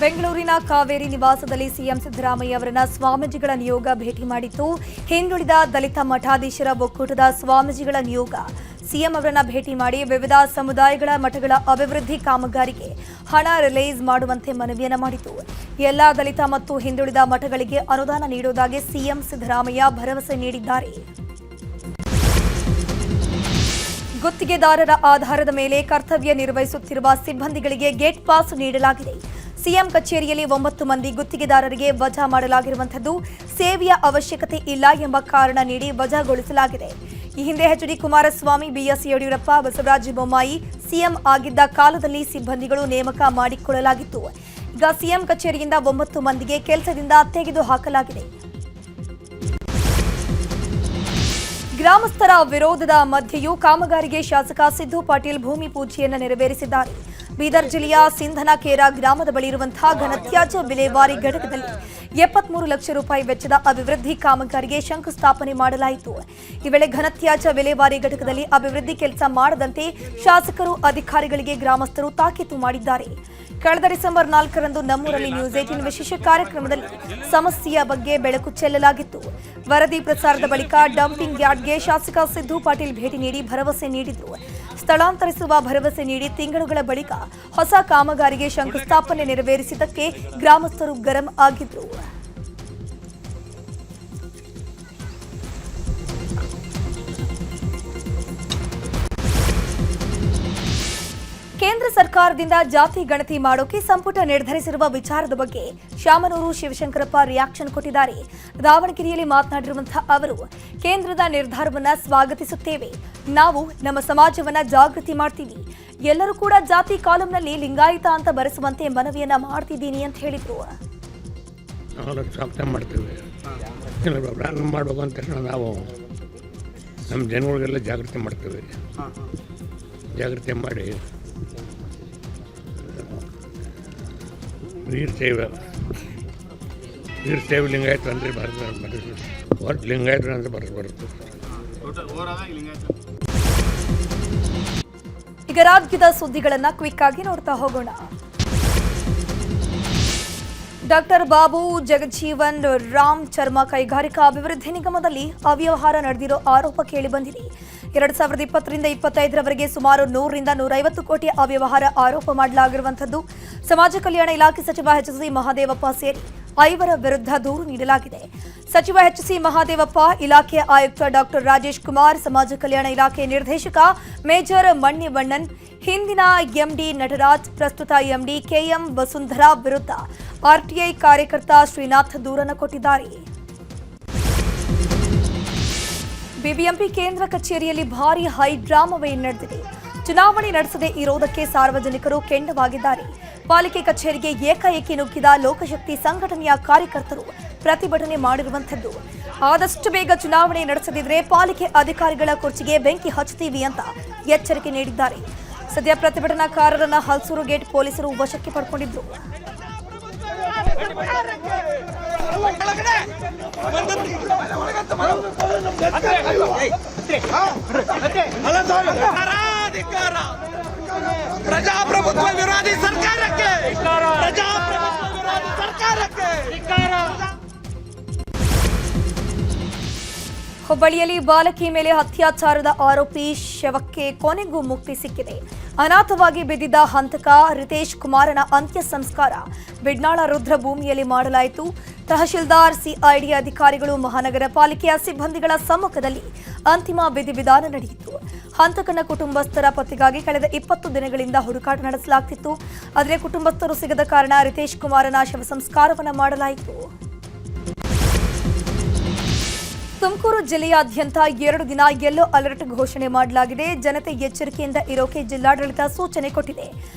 ಬೆಂಗಳೂರಿನ ಕಾವೇರಿ ನಿವಾಸದಲ್ಲಿ ಸಿಎಂ ಸಿದ್ದರಾಮಯ್ಯ ಅವರನ್ನ ಸ್ವಾಮೀಜಿಗಳ ನಿಯೋಗ ಭೇಟಿ ಮಾಡಿತ್ತು. ಹಿಂದುಳಿದ ದಲಿತ ಮಠಾಧೀಶರ ಒಕ್ಕೂಟದ ಸ್ವಾಮೀಜಿಗಳ ನಿಯೋಗ ಸಿಎಂ ಅವರನ್ನ ಭೇಟಿ ಮಾಡಿ ವಿವಿಧ ಸಮುದಾಯಗಳ ಮಠಗಳ ಅಭಿವೃದ್ಧಿ ಕಾಮಗಾರಿಗೆ ಹಣ ರಿಲೀಸ್ ಮಾಡುವಂತೆ ಮನವಿಯನ್ನ ಮಾಡಿತು. ಎಲ್ಲಾ ದಲಿತ ಮತ್ತು ಹಿಂದುಳಿದ ಮಠಗಳಿಗೆ ಅನುದಾನ ನೀಡುವುದಾಗಿ ಸಿಎಂ ಸಿದ್ದರಾಮಯ್ಯ ಭರವಸೆ ನೀಡಿದ್ದಾರೆ. ಗುತ್ತಿಗೆದಾರರ ಆಧಾರದ ಮೇಲೆ ಕರ್ತವ್ಯ ನಿರ್ವಹಿಸುತ್ತಿರುವ ಸಿಬ್ಬಂದಿಗಳಿಗೆ ಗೇಟ್ ಪಾಸ್ ನೀಡಲಾಗಿದೆ. ಸಿಎಂ ಕಚೇರಿಯಲ್ಲಿ 9 ಮಂದಿ ಗುತ್ತಿಗೆದಾರರಿಗೆ ವಜಾ ಮಾಡಲಾಗಿರುವಂಥದ್ದು ಸೇವೆಯ ಅವಶ್ಯಕತೆ ಇಲ್ಲ ಎಂಬ ಕಾರಣ ನೀಡಿ ವಜಾಗೊಳಿಸಲಾಗಿದೆ. ಈ ಹಿಂದೆ ಎಚ್.ಡಿ. ಕುಮಾರಸ್ವಾಮಿ, ಬಿಎಸ್ ಯಡಿಯೂರಪ್ಪ, ಬಸವರಾಜ ಬೊಮ್ಮಾಯಿ ಸಿಎಂ ಆಗಿದ್ದ ಕಾಲದಲ್ಲಿ ಸಿಬ್ಬಂದಿಗಳು ನೇಮಕ ಮಾಡಿಕೊಳ್ಳಲಾಗಿತ್ತು. ಈಗ ಸಿಎಂ ಕಚೇರಿಯಿಂದ 9 ಮಂದಿಗೆ ಕೆಲಸದಿಂದ ತೆಗೆದು ಹಾಕಲಾಗಿದೆ. ಗ್ರಾಮಸ್ಥರ ವಿರೋಧದ ಮಧ್ಯೆಯೂ ಕಾಮಗಾರಿಗೆ ಶಾಸಕ ಸಿದ್ದು ಪಾಟೀಲ್ ಭೂಮಿ ಪೂಜೆಯನ್ನು ನೆರವೇರಿಸಿದ್ದಾರೆ. ಬೀದರ್ ಜಿಲ್ಲೆಯ ಸಿಂಧನಕೇರ ಗ್ರಾಮದ ಬಳಿ ಇರುವಂತಹ ಘನತ್ಯಾಜ್ಯ ವಿಲೇವಾರಿ ಘಟಕದಲ್ಲಿ 73 ಲಕ್ಷ ರೂಪಾಯಿ ವೆಚ್ಚದ ಅಭಿವೃದ್ಧಿ ಕಾಮಗಾರಿಗೆ ಶಂಕುಸ್ಥಾಪನೆ ಮಾಡಲಾಯಿತು. ಈ ವೇಳೆ ಘನತ್ಯಾಜ್ಯ ವಿಲೇವಾರಿ ಘಟಕದಲ್ಲಿ ಅಭಿವೃದ್ಧಿ ಕೆಲಸ ಮಾಡದಂತೆ ಶಾಸಕರು ಅಧಿಕಾರಿಗಳಿಗೆ ಗ್ರಾಮಸ್ಥರು ತಾಕೀತು ಮಾಡಿದ್ದಾರೆ. ಕಳೆದ ಡಿಸೆಂಬರ್ 4ರಂದು ನಮ್ಮೂರಲ್ಲಿ ನ್ಯೂಸ್ 18 ವಿಶೇಷ ಕಾರ್ಯಕ್ರಮದಲ್ಲಿ ಸಮಸ್ಯೆಯ ಬಗ್ಗೆ ಬೆಳಕು ಚೆಲ್ಲಲಾಗಿತ್ತು. ವರದಿ ಪ್ರಸಾರದ ಬಳಿಕ ಡಂಪಿಂಗ್ ಯಾರ್ಡ್ಗೆ ಶಾಸಕ ಸಿದ್ದು ಪಾಟೀಲ್ ಭೇಟಿ ನೀಡಿ ಭರವಸೆ ನೀಡಿದ್ರು. ಸ್ಥಳಾಂತರಿಸುವ ಭರವಸೆ ನೀಡಿ ತಿಂಗಳುಗಳ ಬಳಿಕ ಹೊಸ ಕಾಮಗಾರಿಗೆ ಶಂಕುಸ್ಥಾಪನೆ ನೆರವೇರಿಸಿದ್ದಕ್ಕೆ ಗ್ರಾಮಸ್ಥರು ಗರಂ ಆಗಿದ್ರು. ಕೇಂದ್ರ ಸರ್ಕಾರದಿಂದ ಜಾತಿ ಗಣತಿ ಮಾಡೋಕೆ ಸಂಪುಟ ನಿರ್ಧರಿಸಿರುವ ವಿಚಾರದ ಬಗ್ಗೆ ಶಾಮನೂರು ಶಿವಶಂಕರಪ್ಪ ರಿಯಾಕ್ಷನ್ ಕೊಟ್ಟಿದ್ದಾರೆ. ದಾವಣಗೆರೆಯಲ್ಲಿ ಮಾತನಾಡಿರುವಂತಹ ಅವರು, ಕೇಂದ್ರದ ನಿರ್ಧಾರವನ್ನ ಸ್ವಾಗತಿಸುತ್ತೇವೆ. ನಾವು ನಮ್ಮ ಸಮಾಜವನ್ನ ಜಾಗೃತಿ ಮಾಡ್ತೀವಿ. ಎಲ್ಲರೂ ಕೂಡ ಜಾತಿ ಕಾಲಂನಲ್ಲಿ ಲಿಂಗಾಯತ ಅಂತ ಬರೆಸುವಂತೆ ಮನವಿಯನ್ನ ಮಾಡ್ತಿದ್ದೀನಿ ಅಂತ ಹೇಳಿದ್ರು. ನಾವು ನಮ್ಮ ಜನಗಳಿಗೆಲ್ಲ ಜಾಗೃತಿ ಮಾಡ್ತೇವೆ. ಜಾಗೃತಿ ಮಾಡಿ ವೀರಶೈವ ಲಿಂಗಾಯತ ಅಂದರೆ ಒಟ್ಟು ಲಿಂಗಾಯತ ಅಂದರೆ ಬರುತ್ತೆ. ಈಗ ರಾಜ್ಯದ ಸುದ್ದಿಗಳನ್ನ ಕ್ವಿಕ್ ಆಗಿ ನೋಡ್ತಾ ಹೋಗೋಣ. ಡಾಕ್ಟರ್ ಬಾಬು ಜಗಜೀವನ್ ರಾಮ್ ಚರ್ಮ ಕೈಗಾರಿಕಾ ಅಭಿವೃದ್ಧಿ ನಿಗಮದಲ್ಲಿ ಅವ್ಯವಹಾರ ನಡೆದಿರೋ ಆರೋಪ ಕೇಳಿಬಂದಿದೆ. 2020ರಿಂದ 2025ರವರೆಗೆ ಸುಮಾರು 100ರಿಂದ 150 ಕೋಟಿ ಅವ್ಯವಹಾರ ಆರೋಪ ಮಾಡಲಾಗಿರುವಂಥದ್ದು. ಸಮಾಜ ಕಲ್ಯಾಣ ಇಲಾಖೆ ಸಚಿವ ಎಚ್.ಸಿ. ಮಹದೇವಪ್ಪ ಸೇರಿ 5 ವಿರುದ್ಧ ದೂರು ನೀಡಲಾಗಿದೆ. ಸಚಿವ ಎಚ್.ಸಿ. ಮಹದೇವಪ್ಪ, ಇಲಾಖೆಯ ಆಯುಕ್ತ ಡಾಕ್ಟರ್ ರಾಜೇಶ್ ಕುಮಾರ್, ಸಮಾಜ ಕಲ್ಯಾಣ ಇಲಾಖೆ ನಿರ್ದೇಶಕ ಮೇಜರ್ ಮಣ್ಣಿವಣ್ಣನ್, ಹಿಂದಿನ ಎಂಡಿ ನಟರಾಜ್, ಪ್ರಸ್ತುತ ಎಂಡಿ ಕೆಎಂ ವಸುಂಧರಾ ವಿರುದ್ಧ ಆರ್ಟಿಐ ಕಾರ್ಯಕರ್ತ ಶ್ರೀನಾಥ್ ದೂರನ್ನು ಕೊಟ್ಟಿದ್ದಾರೆ. ಬಿಬಿಎಂಪಿ ಕೇಂದ್ರ ಕಚೇರಿಯಲ್ಲಿ ಭಾರೀ ಹೈಡ್ರಾಮವೇ ನಡೆದಿದೆ. ಚುನಾವಣೆ ನಡೆಸದೇ ಇರೋದಕ್ಕೆ ಸಾರ್ವಜನಿಕರು ಕೆಂಡವಾಗಿದ್ದಾರೆ. ಪಾಲಿಕೆ ಕಚೇರಿಗೆ ಏಕಾಏಕಿ ನುಗ್ಗಿದ ಲೋಕಶಕ್ತಿ ಸಂಘಟನೆಯ ಕಾರ್ಯಕರ್ತರು ಪ್ರತಿಭಟನೆ ಮಾಡಿರುವಂಥದ್ದು. ಆದಷ್ಟು ಬೇಗ ಚುನಾವಣೆ ನಡೆಸದಿದ್ರೆ ಪಾಲಿಕೆ ಅಧಿಕಾರಿಗಳ ಕುರ್ಚಿಗೆ ಬೆಂಕಿ ಹಚ್ಚುತ್ತೀವಿ ಅಂತ ಎಚ್ಚರಿಕೆ ನೀಡಿದ್ದಾರೆ. ಸದ್ಯ ಪ್ರತಿಭಟನಾಕಾರರನ್ನ ಹಲ್ಸೂರು ಗೇಟ್ ಪೊಲೀಸರು ವಶಕ್ಕೆ ಪಡ್ಕೊಂಡಿದ್ರು. ಪ್ರಜಾಪ್ರಭುತ್ವ ವಿರೋಧಿ ಸರ್ಕಾರಕ್ಕೆ ಹುಬ್ಬಳ್ಳಿಯಲ್ಲಿ ಬಾಲಕಿ ಮೇಲೆ ಅತ್ಯಾಚಾರದ ಆರೋಪಿ ಶವಕ್ಕೆ ಕೊನೆಗೂ ಮುಕ್ತಿ ಸಿಕ್ಕಿದೆ. ಅನಾಥವಾಗಿ ಬಿದ್ದಿದ್ದ ಹಂತಕ ರಿತೇಶ್ ಕುಮಾರನ ಅಂತ್ಯ ಸಂಸ್ಕಾರ ಬಿಡ್ನಾಳ ರುದ್ರಭೂಮಿಯಲ್ಲಿ ಮಾಡಲಾಯಿತು. ತಹಶೀಲ್ದಾರ್, ಸಿಐಡಿ ಅಧಿಕಾರಿಗಳು, ಮಹಾನಗರ ಪಾಲಿಕೆಯ ಸಿಬ್ಬಂದಿಗಳ ಸಮ್ಮುಖದಲ್ಲಿ ಅಂತಿಮ ವಿಧಿವಿಧಾನ ನಡೆಯಿತು. ಹಂತಕನ ಕುಟುಂಬಸ್ಥರ ಪತ್ತೆಗಾಗಿ ಕಳೆದ 20 ದಿನಗಳಿಂದ ಹುಡುಕಾಟ ನಡೆಸಲಾಗುತ್ತಿತ್ತು. ಆದರೆ ಕುಟುಂಬಸ್ಥರು ಸಿಗದ ಕಾರಣ ರಿತೇಶ್ ಕುಮಾರನ ಶವ ಸಂಸ್ಕಾರವನ್ನು ಮಾಡಲಾಯಿತು. ತುಮಕೂರು ಜಿಲ್ಲೆಯಾದ್ಯಂತ 2 ದಿನ ಯೆಲ್ಲೋ ಅಲರ್ಟ್ ಘೋಷಣೆ ಮಾಡಲಾಗಿದೆ. ಜನತೆ ಎಚ್ಚರಿಕೆಯಿಂದ ಇರೋಕೆ ಜಿಲ್ಲಾಡಳಿತ ಸೂಚನೆ ಕೊಟ್ಟಿದೆ.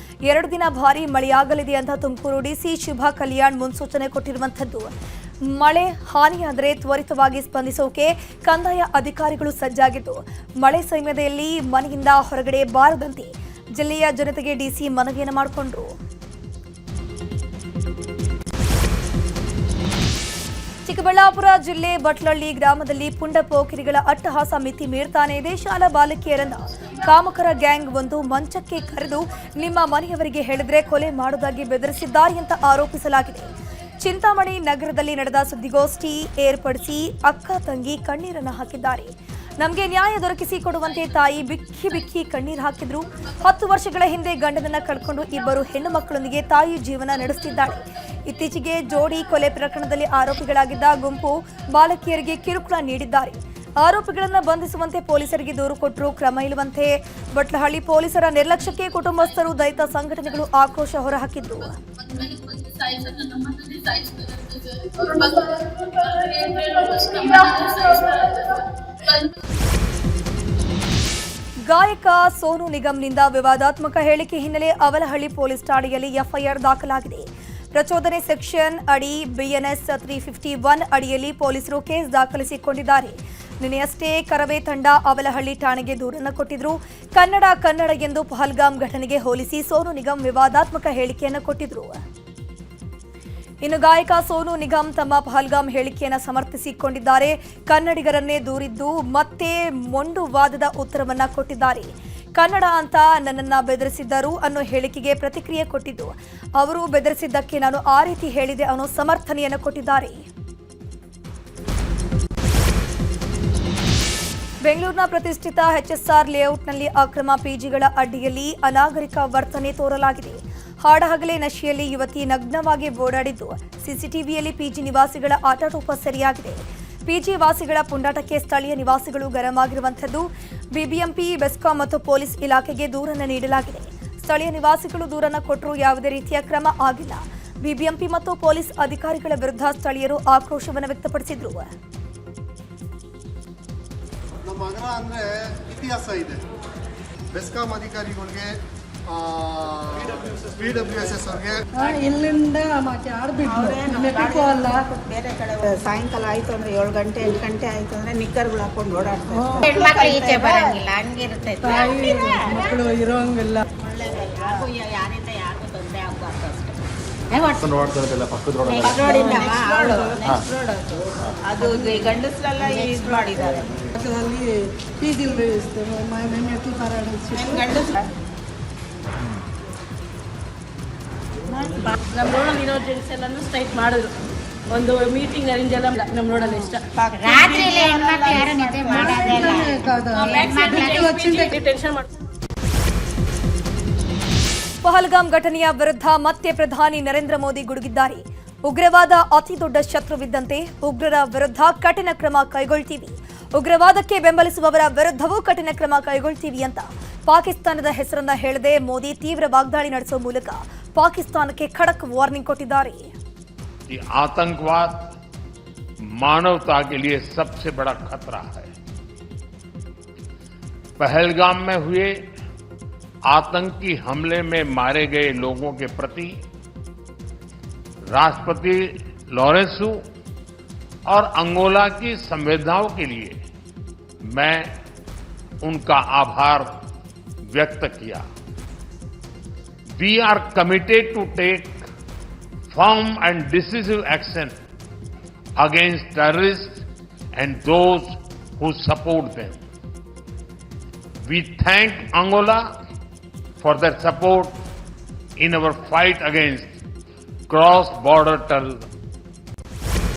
2 ದಿನ ಭಾರೀ ಮಳೆಯಾಗಲಿದೆ ಅಂತ ತುಮಕೂರು ಡಿಸಿ ಶುಭಾ ಕಲ್ಯಾಣ್ ಮುನ್ಸೂಚನೆ ಕೊಟ್ಟಿರುವಂಥದ್ದು. ಮಳೆ ಹಾನಿಯಾದರೆ ತ್ವರಿತವಾಗಿ ಸ್ಪಂದಿಸೋಕೆ ಕಂದಾಯ ಅಧಿಕಾರಿಗಳು ಸಜ್ಜಾಗಿದ್ದು, ಮಳೆ ಸಮಯದಲ್ಲಿ ಮನೆಯಿಂದ ಹೊರಗಡೆ ಬಾರದಂತೆ ಜಿಲ್ಲೆಯ ಜನತೆಗೆ ಡಿಸಿ ಮನವಿಯನ್ನು ಮಾಡಿಕೊಂಡ್ರು. ಚಿಕ್ಕಬಳ್ಳಾಪುರ ಜಿಲ್ಲೆ ಬಟ್ಲಳ್ಳಿ ಗ್ರಾಮದಲ್ಲಿ ಪುಂಡ ಪೋಖರಿಗಳ ಅಟ್ಟಹಾಸ ಮಿತಿ ಮೀರ್ತಾನೆ ಇದೆ. ಶಾಲಾ ಬಾಲಕಿಯರನ್ನ ಕಾಮಕರ ಗ್ಯಾಂಗ್ ಒಂದು ಮಂಚಕ್ಕೆ ಕರೆದು ನಿಮ್ಮ ಮನೆಯವರಿಗೆ ಹೇಳಿದ್ರೆ ಕೊಲೆ ಮಾಡುವುದಾಗಿ ಬೆದರಿಸಿದ್ದಾರೆ ಅಂತ ಆರೋಪಿಸಲಾಗಿದೆ. ಚಿಂತಾಮಣಿ ನಗರದಲ್ಲಿ ನಡೆದ ಸುದ್ದಿಗೋಷ್ಠಿ ಏರ್ಪಡಿಸಿ ಅಕ್ಕ ತಂಗಿ ಕಣ್ಣೀರನ್ನು ಹಾಕಿದ್ದಾರೆ. ನಮಗೆ ನ್ಯಾಯ ದೊರಕಿಸಿ ಕೊಡುವಂತೆ ತಾಯಿ ಬಿಕ್ಕಿ ಬಿಕ್ಕಿ ಕಣ್ಣೀರು ಹಾಕಿದ್ರು. 10 ವರ್ಷಗಳ ಹಿಂದೆ ಗಂಡನನ್ನ ಕಳ್ಕೊಂಡು ಇಬ್ಬರು ಹೆಣ್ಣು ಮಕ್ಕಳೊಂದಿಗೆ ತಾಯಿ ಜೀವನ ನಡೆಸುತ್ತಿದ್ದಾಳೆ. ಇತ್ತೀಚೆಗೆ ಜೋಡಿ ಕೊಲೆ ಪ್ರಕರಣದಲ್ಲಿ ಆರೋಪಿಗಳಾಗಿದ್ದ ಗುಂಪು ಬಾಲಕಿಯರಿಗೆ ಕಿರುಕುಳ ನೀಡಿದ್ದಾರೆ. ಆರೋಪಿಗಳನ್ನು ಬಂಧಿಸುವಂತೆ ಪೊಲೀಸರಿಗೆ ದೂರು ಕೊಟ್ಟರೂ ಕ್ರಮ ಇಲ್ಲವಂತೆ ಬಟ್ಲಹಳ್ಳಿ ಪೊಲೀಸರ ನಿರ್ಲಕ್ಷ್ಯಕ್ಕೆ ಕುಟುಂಬಸ್ಥರು, ದಲಿತ ಸಂಘಟನೆಗಳು ಆಕ್ರೋಶ ಹೊರಹಾಕಿದ್ರು. ಗಾಯಕ ಸೋನು ನಿಗಮ್ನಿಂದ ವಿವಾದಾತ್ಮಕ ಹೇಳಿಕೆ ಹಿನ್ನೆಲೆ ಅವಲಹಳ್ಳಿ ಪೊಲೀಸ್ ಠಾಣೆಯಲ್ಲಿ ಎಫ್ಐಆರ್ ದಾಖಲಾಗಿದೆ. ಪ್ರಚೋದನೆ ಸೆಕ್ಷನ್ ಅಡಿ ಬಿಎನ್ಎಸ್ 351 ಅಡಿಯಲ್ಲಿ ಪೊಲೀಸರು ಕೇಸ್ ದಾಖಲಿಸಿಕೊಂಡಿದ್ದಾರೆ. ನಿನ್ನೆಯಷ್ಟೇ ಕರವೇ ತಂಡ ಅವಲಹಳ್ಳಿ ಠಾಣೆಗೆ ದೂರನ್ನು ಕೊಟ್ಟಿದ್ರು. ಕನ್ನಡ ಎಂದು ಪಹಲ್ಗಾಮ್ ಘಟನೆಗೆ ಹೋಲಿಸಿ ಸೋನು ನಿಗಮ್ ವಿವಾದಾತ್ಮಕ ಹೇಳಿಕೆಯನ್ನು ಕೊಟ್ಟಿದ್ರು. ಇನ್ನು ಗಾಯಕ ಸೋನು ನಿಗಮ್ ತಮ್ಮ ಪಹಲ್ಗಾಮ್ ಹೇಳಿಕೆಯನ್ನು ಸಮರ್ಥಿಸಿಕೊಂಡಿದ್ದಾರೆ. ಕನ್ನಡಿಗರನ್ನೇ ದೂರಿದ್ದು ಮತ್ತೆ ಮೊಂಡು ವಾದದ ಉತ್ತರವನ್ನ ಕೊಟ್ಟಿದ್ದಾರೆ. ಕನ್ನಡ ಅಂತ ನನ್ನನ್ನ ಬೆದರಿಸಿದ್ದರು ಅನ್ನೋ ಹೇಳಿಕೆಗೆ ಪ್ರತಿಕ್ರಿಯೆ ಕೊಟ್ಟಿದ್ದು, ಅವರು ಬೆದರಿಸಿದ್ದಕ್ಕೆ ನಾನು ಆ ರೀತಿ ಹೇಳಿದೆ ಅನ್ನೋ ಸಮರ್ಥನೆಯನ್ನು ಕೊಟ್ಟಿದ್ದಾರೆ. ಬೆಂಗಳೂರಿನ ಪ್ರತಿಷ್ಠಿತ ಎಚ್ಎಸ್ಆರ್ ಲೇಔಟ್ನಲ್ಲಿ ಅಕ್ರಮ ಪಿಜಿಗಳ ಅಡ್ಡಿಯಲ್ಲಿ ಅನಾಗರಿಕ ವರ್ತನೆ ತೋರಲಾಗಿದೆ. ಹಾಡಹಗಲೇ ನಶೆಯಲ್ಲಿ ಯುವತಿ ನಗ್ನವಾಗಿ ಓಡಾಡಿದ್ದು, ಸಿಸಿಟಿವಿಯಲ್ಲಿ ಪಿಜಿ ನಿವಾಸಿಗಳ ಆಟಾಟೋಪ ಸೆರೆಯಾಗಿದೆ. ಪಿಜಿ ವಾಸಿಗಳ ಪುಂಡಾಟಕ್ಕೆ ಸ್ಥಳೀಯ ನಿವಾಸಿಗಳು ಗರಂ ಆಗಿರುವಂಥದ್ದು. ಬಿಬಿಎಂಪಿ, ಬೆಸ್ಕಾಂ ಮತ್ತು ಪೊಲೀಸ್ ಇಲಾಖೆಗೆ ದೂರನ್ನು ನೀಡಲಾಗಿದೆ. ಸ್ಥಳೀಯ ನಿವಾಸಿಗಳು ದೂರನ್ನು ಕೊಟ್ಟರೂ ಯಾವುದೇ ರೀತಿಯ ಕ್ರಮ ಆಗಿಲ್ಲ. ಬಿಬಿಎಂಪಿ ಮತ್ತು ಪೊಲೀಸ್ ಅಧಿಕಾರಿಗಳ ವಿರುದ್ಧ ಸ್ಥಳೀಯರು ಆಕ್ರೋಶವನ್ನು ವ್ಯಕ್ತಪಡಿಸಿದ್ರು. ನಮ್ಮ ನಗರ ಅಂದರೆ ಇತಿಹಾಸ ಇದೆ. ಬೆಸ್ಕಾಂ ಅಧಿಕಾರಿಗಳಿಗೆ, PWSS ಅವ್ರಿಗೆ ಇಲ್ಲಿಂದ ಮತ್ತೆ ಆಡ್ಬಿಟ್ಟು ಅಲ್ಲ ಬೇರೆ ಕಡೆ ಸಾಯಂಕಾಲ ಆಯ್ತು ಅಂದ್ರೆ 7 ಗಂಟೆ 8 ಗಂಟೆ ಆಯ್ತು ಅಂದ್ರೆ ನಿಕ್ಕರ್ಗಳು ಹಾಕೊಂಡು ಓಡಾಡ್ತಾರೆ. ಹೆಣ್ಮಕ್ಳು ಈಚೆ ಬರಂಗಿಲ್ಲ, ಹಂಗಿರುತ್ತೆ. ಮಕ್ಕಳು ಇರೋಂಗಿಲ್ಲ. ಯಾರಿಂದ ಯಾರಿಗೂ ತೊಂದರೆ ಆಗ್ಬಾರ್ದು ಅಷ್ಟೇ. ಅದು ಗಂಡಸ್ರೆಲ್ಲ ಯೂಸ್ ಮಾಡಿದ್ದಾರೆ. ಅಲ್ಲಿ ಪೀಜಿಲ್ ನಮ್ಮ ರೋಡಲ್ಲಿ ಇರೋ ಜೆಂಟ್ಸ್ ಎಲ್ಲಾನು ಸ್ಟ್ರೈಕ್ ಮಾಡಿದ್ರು. ಒಂದು ಮೀಟಿಂಗ್ ಅರೇಂಜ್ ಎಲ್ಲ ನಮ್ಮ ರೋಡಲ್ಲಿ ಇಷ್ಟ. ಟೆನ್ಷನ್ ಮಾಡ್ತಾರೆ. ಪಹಲ್ಗಾಮ್ ಘಟನೆಯ ವಿರುದ್ಧ ಮತ್ತೆ ಪ್ರಧಾನಿ ನರೇಂದ್ರ ಮೋದಿ ಗುಡುಗಿದ್ದಾರೆ. ಉಗ್ರವಾದ ಅತಿ ದೊಡ್ಡ ಶತ್ರುವಿದ್ದಂತೆ ಉಗ್ರರ ವಿರುದ್ಧ ಕಠಿಣ ಕ್ರಮ ಕೈಗೊಳ್ತೀವಿ, ಉಗ್ರವಾದಕ್ಕೆ ಬೆಂಬಲಿಸುವವರ ವಿರುದ್ಧವೂ ಕಠಿಣ ಕ್ರಮ ಕೈಗೊಳ್ತೀವಿ ಅಂತ ಪಾಕಿಸ್ತಾನದ ಹೆಸರನ್ನ ಹೇಳದೆ ಮೋದಿ ತೀವ್ರ ವಾಗ್ದಾಳಿ ನಡೆಸುವ ಮೂಲಕ ಪಾಕಿಸ್ತಾನಕ್ಕೆ ಖಡಕ್ ವಾರ್ನಿಂಗ್ ಕೊಟ್ಟಿದ್ದಾರೆ. आतंकवाद मानवता के लिए सबसे बड़ा खतरा है. पहलगाम में हुए आतंकी हमले में मारे गए लोगों के प्रति राष्ट्रपति लॉरेंसो और अंगोला की संवेदनाओं के लिए मैं उनका आभार व्यक्त किया. We are committed to take firm and decisive action against terrorists and those who support them. We thank Angola for their support in our fight against cross-border